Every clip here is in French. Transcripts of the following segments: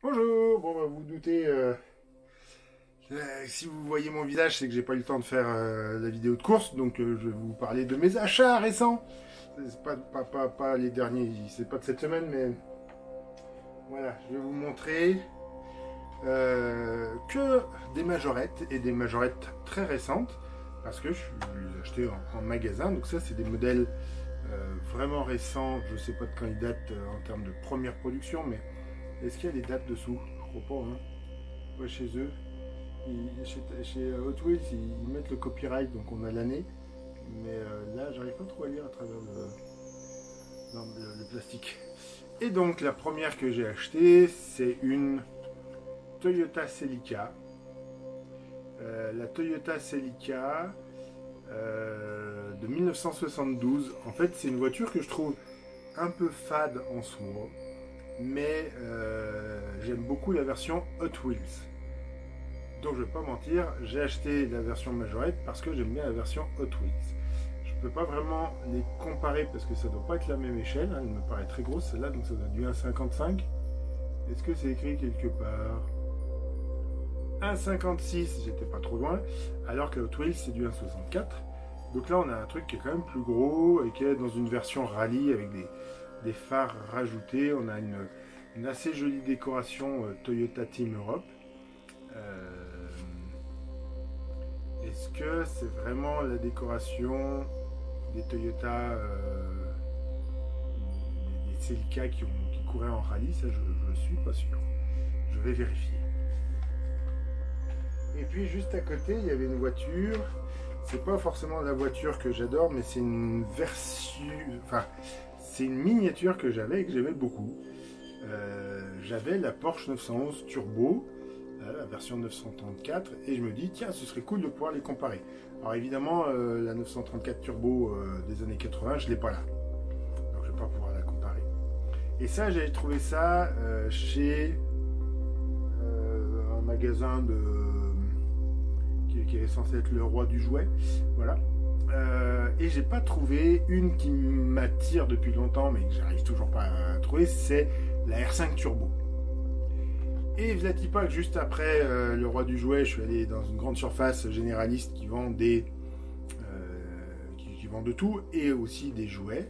Bonjour, bon bah, vous vous doutez, si vous voyez mon visage, c'est que j'ai pas eu le temps de faire la vidéo de course, donc je vais vous parler de mes achats récents. C'est pas les derniers, c'est pas de cette semaine, mais voilà, je vais vous montrer que des majorettes et des majorettes très récentes, parce que je les ai achetées en magasin, donc ça c'est des modèles vraiment récents, je sais pas de quand ils datent en termes de première production, mais est-ce qu'il y a des dates dessous? Je crois pas, hein. Ouais, chez eux. Chez Hot Wheels, ils mettent le copyright, donc on a l'année. Mais là, j'arrive pas trop à lire à travers le plastique. Et donc, la première que j'ai achetée, c'est une Toyota Celica. La Toyota Celica de 1972. En fait, c'est une voiture que je trouve un peu fade en soi. Mais j'aime beaucoup la version Hot Wheels. Donc je vais pas mentir, j'ai acheté la version majorette parce que j'aime bien la version Hot Wheels. Je peux pas vraiment les comparer parce que ça doit pas être la même échelle, hein, elle me paraît très grosse celle-là, donc ça doit être du 1,55. Est-ce que c'est écrit quelque part? 1,56, j'étais pas trop loin, alors que Hot Wheels c'est du 1,64. Donc là on a un truc qui est quand même plus gros et qui est dans une version rallye avec des phares rajoutés. On a une assez jolie décoration Toyota Team Europe. Est-ce que c'est vraiment la décoration des Toyota, des Celica qui couraient en rallye? Ça, je ne suis pas sûr. Je vais vérifier. Et puis, juste à côté, il y avait une voiture. C'est pas forcément la voiture que j'adore, mais c'est une version. Enfin, c'est une miniature que j'avais et que j'aimais beaucoup. J'avais la Porsche 911 Turbo, la version 934, et je me dis tiens, ce serait cool de pouvoir les comparer. Alors évidemment la 934 Turbo des années 80, je l'ai pas là, donc je vais pas pouvoir la comparer. Et ça, j'ai trouvé ça chez un magasin qui est censé être le roi du jouet, voilà. Et j'ai pas trouvé une qui m'attire depuis longtemps, mais que j'arrive toujours pas à trouver, c'est la R5 Turbo. Et v'là-t-il pas que juste après le roi du jouet, je suis allé dans une grande surface généraliste qui vend qui vend de tout et aussi des jouets.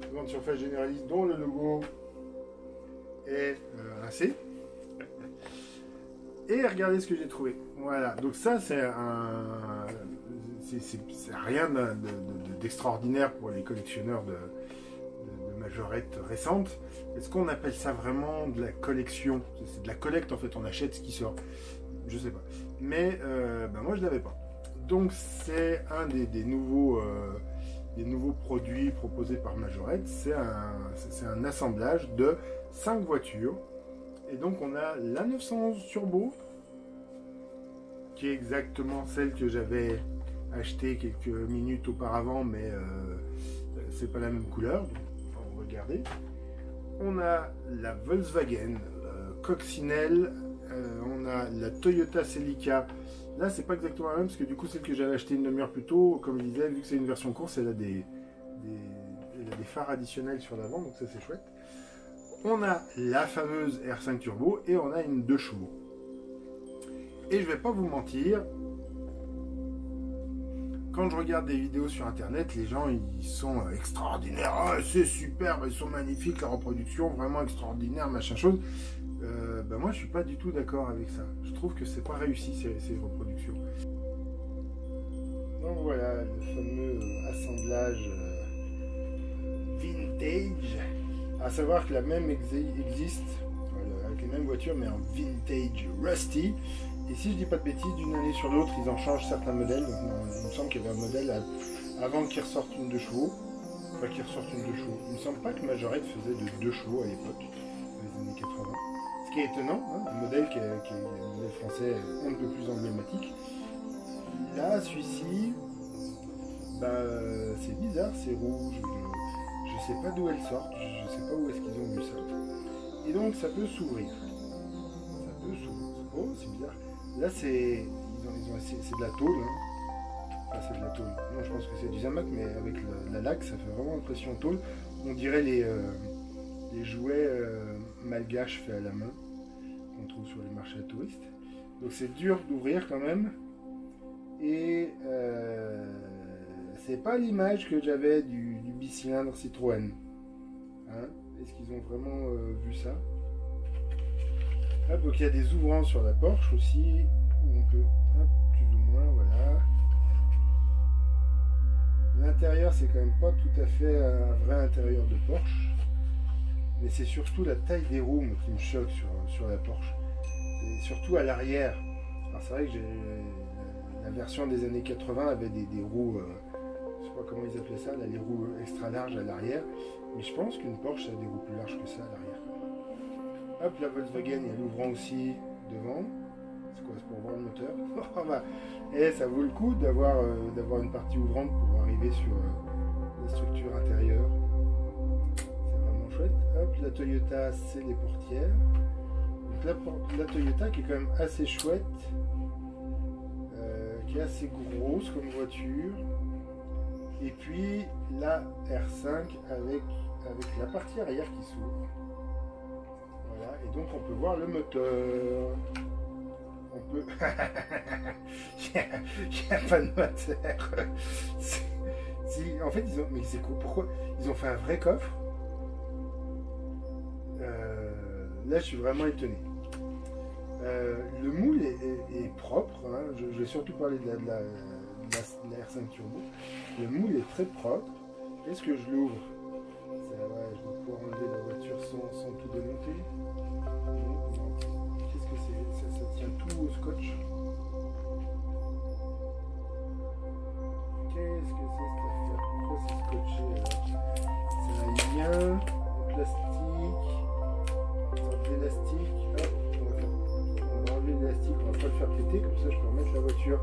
Une grande surface généraliste dont le logo est un C. Et regardez ce que j'ai trouvé. Voilà, donc ça c'est rien d'extraordinaire pour les collectionneurs de majorettes récentes. Est-ce qu'on appelle ça vraiment de la collection? C'est de la collecte en fait, on achète ce qui sort. Je sais pas. Mais moi je l'avais pas. Donc c'est un des nouveaux produits proposés par Majorette. C'est un assemblage de 5 voitures. Et donc on a la 911 Turbo, qui est exactement celle que j'avais achetée quelques minutes auparavant, mais c'est pas la même couleur. Donc, regardez. On a la Volkswagen Coccinelle, on a la Toyota Celica. Là, c'est pas exactement la même parce que du coup, celle que j'avais achetée une demi-heure plus tôt, comme je disais, vu que c'est une version course, elle a des phares additionnels sur l'avant, donc ça c'est chouette. On a la fameuse R5 Turbo et on a une 2 chevaux. Et je vais pas vous mentir, quand je regarde des vidéos sur internet, les gens ils sont extraordinaires, oh, c'est super, ils sont magnifiques, la reproduction vraiment extraordinaire, machin chose. Moi je suis pas du tout d'accord avec ça. Je trouve que c'est pas réussi ces reproductions. Donc voilà le fameux assemblage vintage. À savoir que la même existe avec les mêmes voitures mais en vintage rusty. Et si je dis pas de bêtises, d'une année sur l'autre, ils en changent certains modèles. Donc, il me semble qu'il y avait un modèle avant qu'ils ressortent une 2 chevaux. Enfin, qu'ils ressortent une 2 chevaux. Il me semble pas que Majorette faisait de 2 chevaux à l'époque, dans les années 80. Ce qui est étonnant, hein, un modèle qui est un modèle français un peu plus emblématique. Là, celui-ci, c'est bizarre, c'est rouge. Je sais pas d'où elle sort. Je sais pas où est-ce qu'ils ont vu ça. Et donc, ça peut s'ouvrir. Ça peut s'ouvrir. Oh, c'est bizarre. Là, c'est de la tôle. Hein. Enfin, c'est de la tôle. Non, je pense que c'est du Zamac, mais avec la laque, ça fait vraiment impression tôle. On dirait les jouets malgaches faits à la main. qu'on trouve sur les marchés à touristes. Donc c'est dur d'ouvrir quand même. Et c'est pas l'image que j'avais du bicylindre Citroën. Hein? Est-ce qu'ils ont vraiment vu ça? Hop, donc il y a des ouvrants sur la Porsche aussi, où on peut, hop, plus ou moins, voilà. L'intérieur, c'est quand même pas tout à fait un vrai intérieur de Porsche, mais c'est surtout la taille des roues qui me choque sur la Porsche. Et surtout à l'arrière. Alors c'est vrai que la version des années 80 avait des roues, je sais pas comment ils appelaient ça, là, les roues extra larges à l'arrière, mais je pense qu'une Porsche a des roues plus larges que ça à l'arrière. Hop, la Volkswagen, il y a l'ouvrant aussi devant. C'est quoi? C'est pour voir le moteur. Et ça vaut le coup d'avoir une partie ouvrante pour arriver sur la structure intérieure. C'est vraiment chouette. Hop, la Toyota, c'est les portières. Donc la Toyota qui est quand même assez chouette, qui est assez grosse comme voiture. Et puis la R5 avec la partie arrière qui s'ouvre. Voilà, et donc on peut voir le moteur. On peut. Il n'y a pas de moteur. En fait, ils ont. Mais c'est quoi? Pourquoi ils ont fait un vrai coffre? Là, je suis vraiment étonné. Le moule est propre. Hein. Je vais surtout parler de la R5 Turbo. Le moule est très propre. Est-ce que je l'ouvre? Ouais, je vais pouvoir enlever la voiture sans tout démonter. Qu'est-ce que c'est? Ça tient tout au scotch. Qu'est-ce que c'est cette affaire? Pourquoi c'est scotché? C'est un lien en plastique, une sorte d'élastique. Hop, on va enlever l'élastique, on va pas le faire péter, comme ça je peux remettre la voiture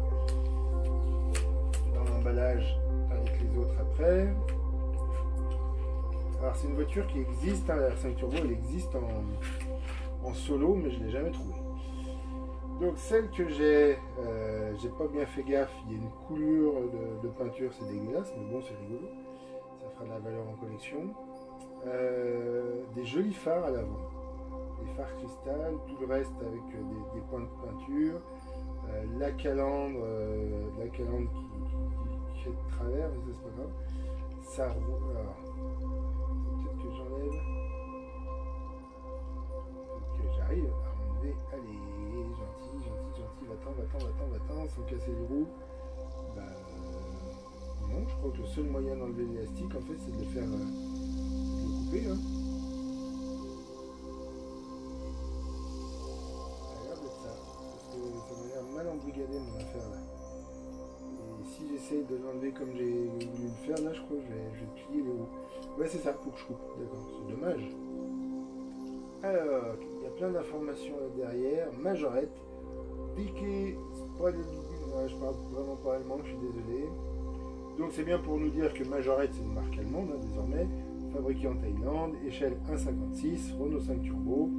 dans l'emballage avec les autres après. Alors c'est une voiture qui existe, hein, la R5 Turbo, elle existe en solo, mais je ne l'ai jamais trouvée. Donc celle que j'ai pas bien fait gaffe, il y a une coulure de peinture, c'est dégueulasse, mais bon c'est rigolo, ça fera de la valeur en collection. Des jolis phares à l'avant, des phares cristal, tout le reste avec des points de peinture, la calandre qui est de travers, mais ça c'est pas grave. Ça roule. Peut-être que j'enlève. Que j'arrive à enlever. Allez, gentil, va-t'en, sans casser les roues. Bah, non, je crois que le seul moyen d'enlever l'élastique, en fait, c'est de le faire. De le couper, hein. Regarde ça, parce que ça m'a l'air mal embrigadé mon affaire là. Et si j'essaye de l'enlever comme j'ai voulu le faire, là, je crois que je vais plier les roues. Ouais, c'est ça, pour que je coupe. D'accord, c'est dommage. Alors, il y a plein d'informations là derrière. Majorette. Piqué. Ouais, je parle vraiment pas allemand, je suis désolé. Donc c'est bien pour nous dire que Majorette, c'est une marque allemande, hein, désormais. Fabriquée en Thaïlande. Échelle 1,56. Renault 5 Turbo.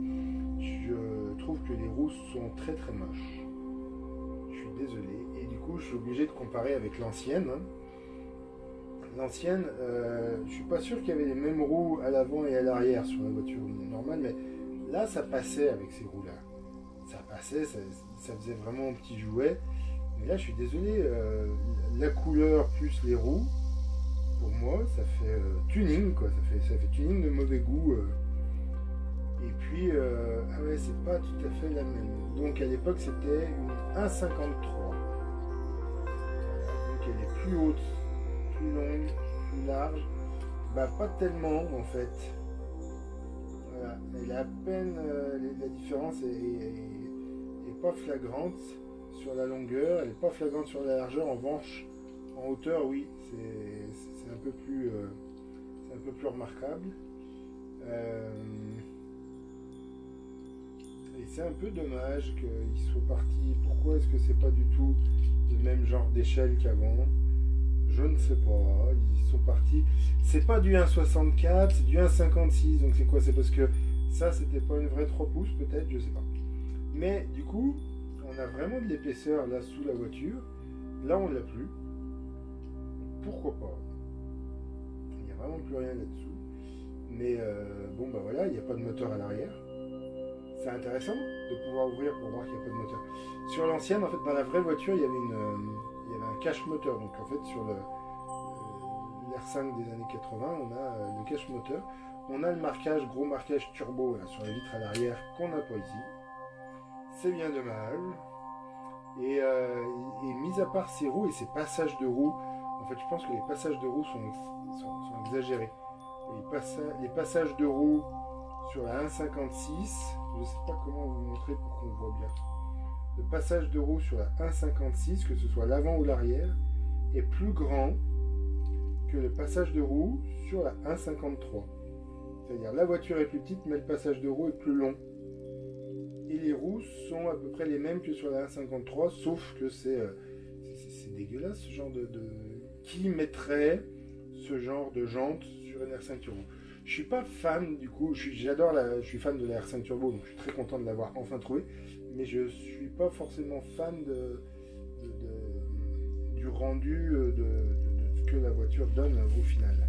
Je trouve que les roues sont très très moches. Je suis désolé. Et du coup, je suis obligé de comparer avec l'ancienne. Hein. L'ancienne, je suis pas sûr qu'il y avait les mêmes roues à l'avant et à l'arrière sur la voiture normale, mais là ça passait avec ces roues là. Ça passait, ça faisait vraiment un petit jouet. Mais là je suis désolé, la couleur plus les roues, pour moi ça fait tuning quoi, ça fait tuning de mauvais goût. Et puis, ah ouais, c'est pas tout à fait la même. Donc à l'époque c'était une 1,53. Donc elle est plus haute, plus longue, plus large. Bah pas tellement en fait. Voilà, elle a à peine la différence est pas flagrante sur la longueur, elle est pas flagrante sur la largeur. En revanche, en hauteur, oui, c'est un peu plus remarquable. Et c'est un peu dommage qu'ils soient partis. Pourquoi est-ce que c'est pas du tout le même genre d'échelle qu'avant? Je ne sais pas. Ils sont partis. C'est pas du 1,64, c'est du 1,56. Donc c'est quoi? C'est parce que ça, c'était pas une vraie 3 pouces, peut-être, je sais pas. Mais du coup, on a vraiment de l'épaisseur là sous la voiture. Là, on l'a plus. Pourquoi pas? Il n'y a vraiment plus rien là-dessous. Mais bon, bah voilà, il n'y a pas de moteur à l'arrière. c'est intéressant de pouvoir ouvrir pour voir qu'il n'y a pas de moteur. Sur l'ancienne, en fait, dans la vraie voiture, il y avait un cache moteur. Donc en fait, sur l'R5 des années 80, on a le cache moteur. On a le marquage, gros marquage turbo là, sur la vitre à l'arrière qu'on n'a pas ici. C'est bien dommage. Et mis à part ces roues et ces passages de roues, en fait, je pense que les passages de roues sont exagérés. Les passages de roues sur la 1,56, je ne sais pas comment vous montrer pour qu'on voit bien. Le passage de roue sur la 1,56, que ce soit l'avant ou l'arrière, est plus grand que le passage de roue sur la 1,53. C'est-à-dire la voiture est plus petite, mais le passage de roue est plus long. Et les roues sont à peu près les mêmes que sur la 1,53, sauf que c'est dégueulasse ce genre de... Qui mettrait ce genre de jante sur une R5 Turbo? Je suis pas fan du coup, je suis fan de la R5 Turbo, donc je suis très content de l'avoir enfin trouvé, mais je suis pas forcément fan du rendu de ce que la voiture donne au final.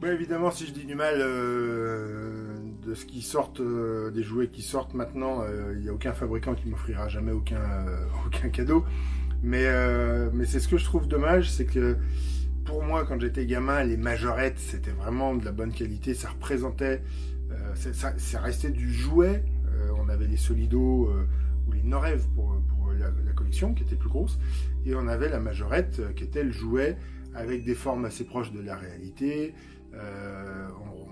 Oui, évidemment, si je dis du mal de ce qui sortent, des jouets qui sortent maintenant, il n'y a aucun fabricant qui m'offrira jamais aucun cadeau. Mais c'est ce que je trouve dommage, c'est que pour moi, quand j'étais gamin, les majorettes, c'était vraiment de la bonne qualité. Ça représentait, ça restait du jouet. On avait les Solido ou les Norev pour la collection, qui était plus grosse. Et on avait la majorette, qui était le jouet avec des formes assez proches de la réalité.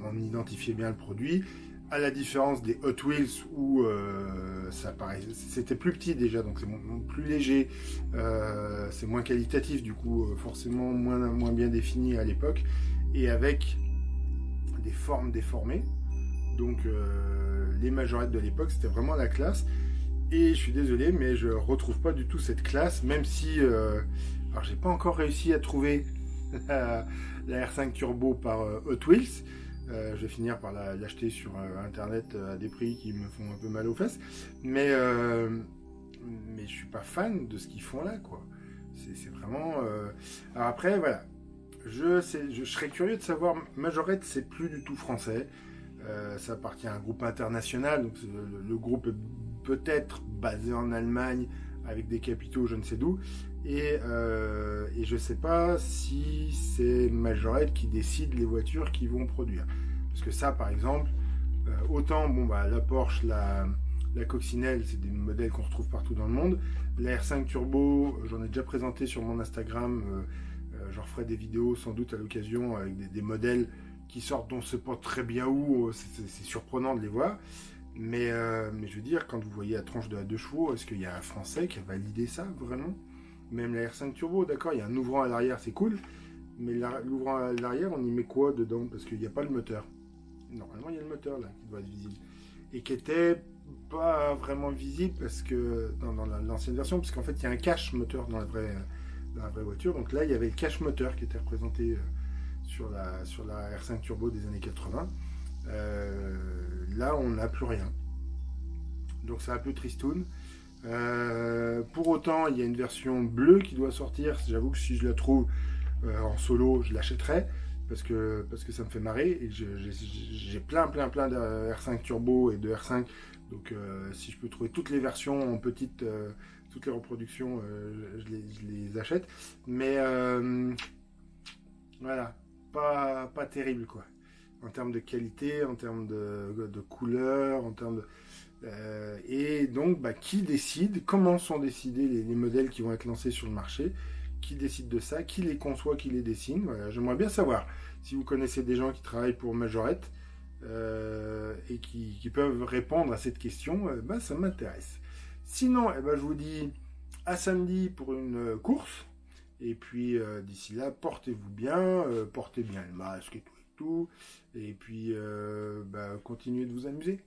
On identifiait bien le produit, à la différence des Hot Wheels où c'était plus petit déjà, donc c'est plus léger, c'est moins qualitatif, du coup forcément moins bien défini à l'époque, et avec des formes déformées. Donc les majorettes de l'époque, c'était vraiment la classe. Et je suis désolé, mais je retrouve pas du tout cette classe, même si alors j'ai pas encore réussi à trouver la R5 Turbo par Hot Wheels. Je vais finir par l'acheter sur internet à des prix qui me font un peu mal aux fesses, mais je suis pas fan de ce qu'ils font là, quoi. C'est vraiment alors après voilà, je serais curieux de savoir. Majorette, c'est plus du tout français, ça appartient à un groupe international, donc le groupe est peut-être basé en Allemagne avec des capitaux je ne sais d'où, et je sais pas si c'est Majorette qui décide les voitures qu'ils vont produire, parce que ça par exemple, autant bon bah la Porsche, la Coccinelle, c'est des modèles qu'on retrouve partout dans le monde. La R5 Turbo, j'en ai déjà présenté sur mon Instagram, j'en referai des vidéos sans doute à l'occasion avec des modèles qui sortent, dont on ne sait pas très bien où, c'est surprenant de les voir. Mais je veux dire, quand vous voyez la tranche à 2 chevaux, est-ce qu'il y a un Français qui a validé ça, vraiment? Même la R5 Turbo, d'accord, il y a un ouvrant à l'arrière, c'est cool, mais l'ouvrant à l'arrière, on y met quoi dedans? Parce qu'il n'y a pas le moteur. Normalement, il y a le moteur, là, qui doit être visible. Et qui était pas vraiment visible, parce que dans l'ancienne version, parce qu'en fait, il y a un cache moteur dans la vraie voiture. Donc là, il y avait le cache moteur qui était représenté sur la R5 Turbo des années 80. Là on n'a plus rien, donc c'est un peu tristoun. Pour autant il y a une version bleue qui doit sortir. J'avoue que si je la trouve en solo, je l'achèterai parce que ça me fait marrer, et j'ai plein de R5 Turbo et de R5, donc si je peux trouver toutes les versions en petite, toutes les reproductions, je les achète, mais voilà, pas terrible quoi, en termes de qualité, en termes de couleur, en termes de... et donc, bah, qui décide? Comment sont décidés les modèles qui vont être lancés sur le marché? Qui décide de ça? Qui les conçoit? Qui les dessine? Voilà, j'aimerais bien savoir. Si vous connaissez des gens qui travaillent pour Majorette et qui peuvent répondre à cette question, bah, ça m'intéresse. Sinon, je vous dis à samedi pour une course. Et puis, d'ici là, portez-vous bien, portez bien le masque et tout. Et puis, continuez de vous amuser.